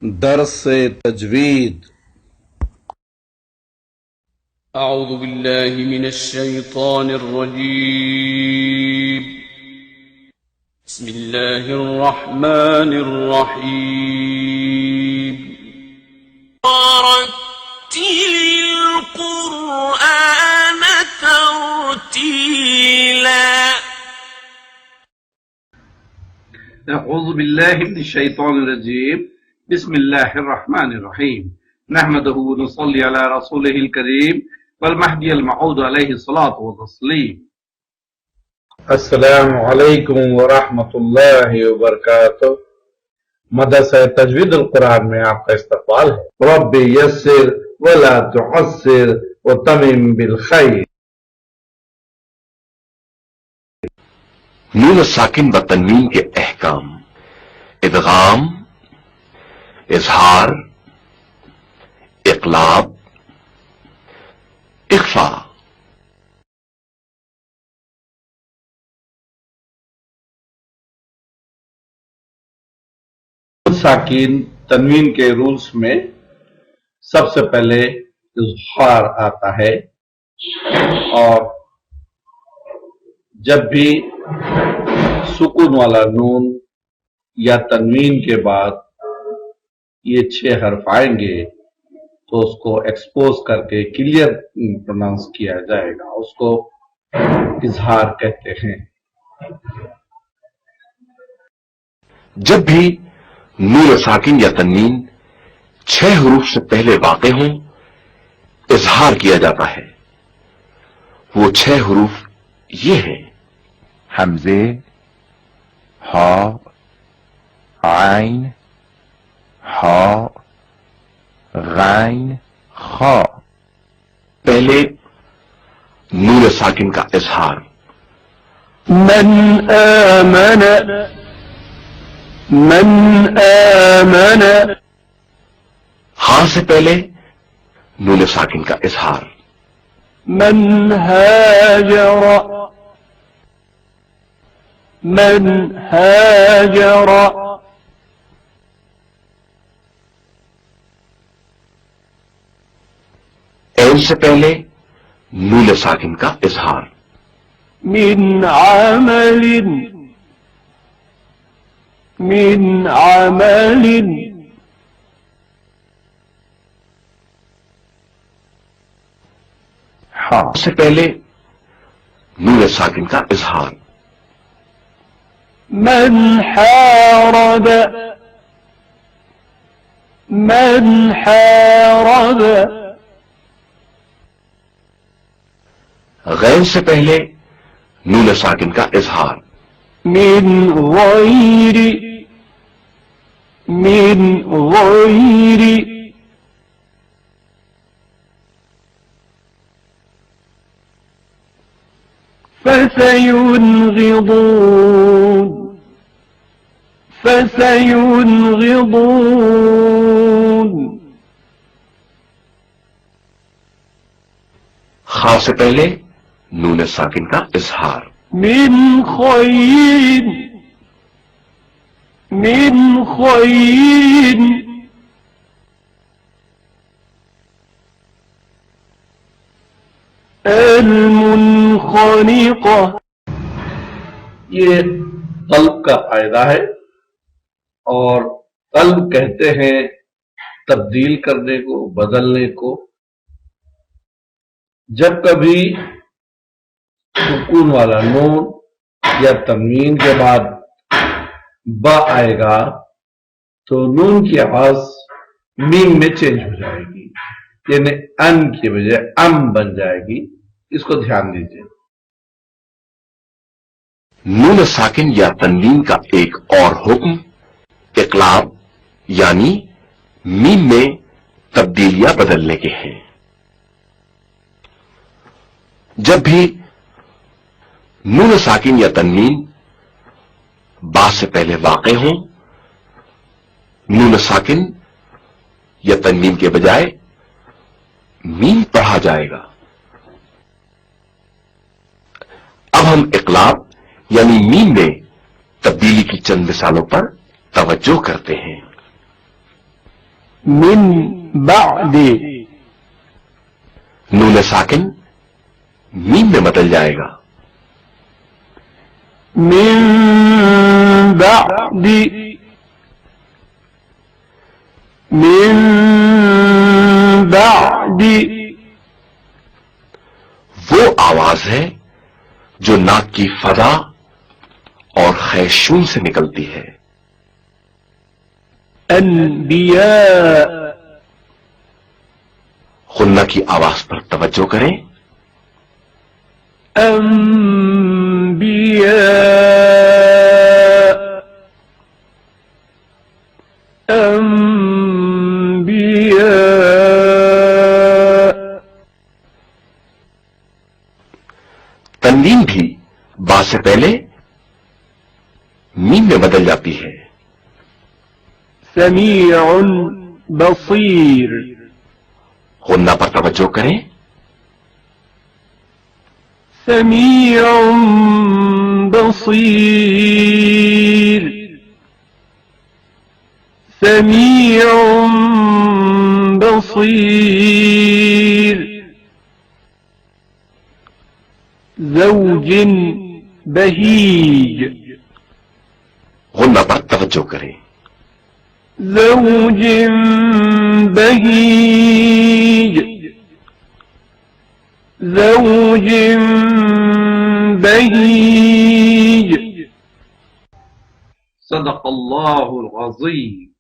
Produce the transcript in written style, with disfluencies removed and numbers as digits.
درس تجوید. أعوذ بالله من الشيطان الرجيم. بسم الله الرحمن الرحيم. ورتل القرآن ترتيلا. اعوذ باللہ من الشیطان الرجیم. بسم اللہ الرحمن الرحیم. نحمده ونصلی علی رسولہ الکریم والمہدی الموعود علیہ الصلاۃ والتسلیم. السلام علیکم ورحمۃ اللہ وبرکاتہ. مدرسہ تجوید القرآن میں آپ کا استقبال ہے. رب یسر ولا تعسر وتمم بالخیر. نون ساکن و تنوین کے احکام: ادغام، اظہار، اقلاب، اخفاء. ساکین تنوین کے رولز میں سب سے پہلے اظہار آتا ہے، اور جب بھی سکون والا نون یا تنوین کے بعد یہ 6 حرف آئیں گے تو اس کو ایکسپوز کر کے کلیئر پروناؤنس کیا جائے گا. اس کو اظہار کہتے ہیں. جب بھی نون ساکن یا تنوین 6 حروف سے پہلے واقع ہوں، اظہار کیا جاتا ہے. وہ 6 حروف یہ ہیں: حمزے، ہا، عین، ہا، غین، خا. پہلے نون ساکن کا اظہار: من آمن، من آمن. ہاں سے پہلے نون ساکن کا اظہار: من ہاجر، من ہاجر. عین سے پہلے نون ساکن کا اظہار: من عمل، من عمل. ہاں سے پہلے نون ساکن کا اظہار: من حارب، من حارب. غین سے پہلے نون ساکن کا اظہار: من غیر، من غیر. فسينغضون، فسينغضون. خا سے پہلے نون ساکن کا اظہار: من خیر، من خیر. المنخنقہ، یہ قلب کا قاعدہ ہے، اور قلب کہتے ہیں تبدیل کرنے کو، بدلنے کو. جب کبھی سکون والا نون یا تنوین کے بعد با آئے گا تو نون کی آواز میم میں چینج ہو جائے گی، یعنی ان کی بجائے ام بن جائے گی. اس کو دھیان دیجیے. نون ساکن یا تنوین کا ایک اور حکم اقلاب یعنی میم میں تبدیلیاں بدلنے کے ہیں. جب بھی نون ساکن یا تنوین با سے پہلے واقع ہوں، نون ساکن یا تنوین کے بجائے میم پڑھا جائے گا. اب ہم اقلاب یعنی میم میں تبدیلی کی چند مثالوں پر توجہ کرتے ہیں. من بعد نون ساکن میم میں بدل جائے گا. من بعد من بعد وہ آواز ہے جو ناک کی فضا اور خیشوم سے نکلتی ہے. انبیاء غنہ کی آواز پر توجہ کریں. انبیاء انبیاء تنوین بھی با سے پہلے میم میں بدل جاتی ہے. سمیع بصیر غنہ پر توجہ کریں. سمیع بصیر سمیع بصیر زوج بہیج غنہ پر توجہ کریں. زوج بهيج زوج بهيج صدق اللہ العظیم.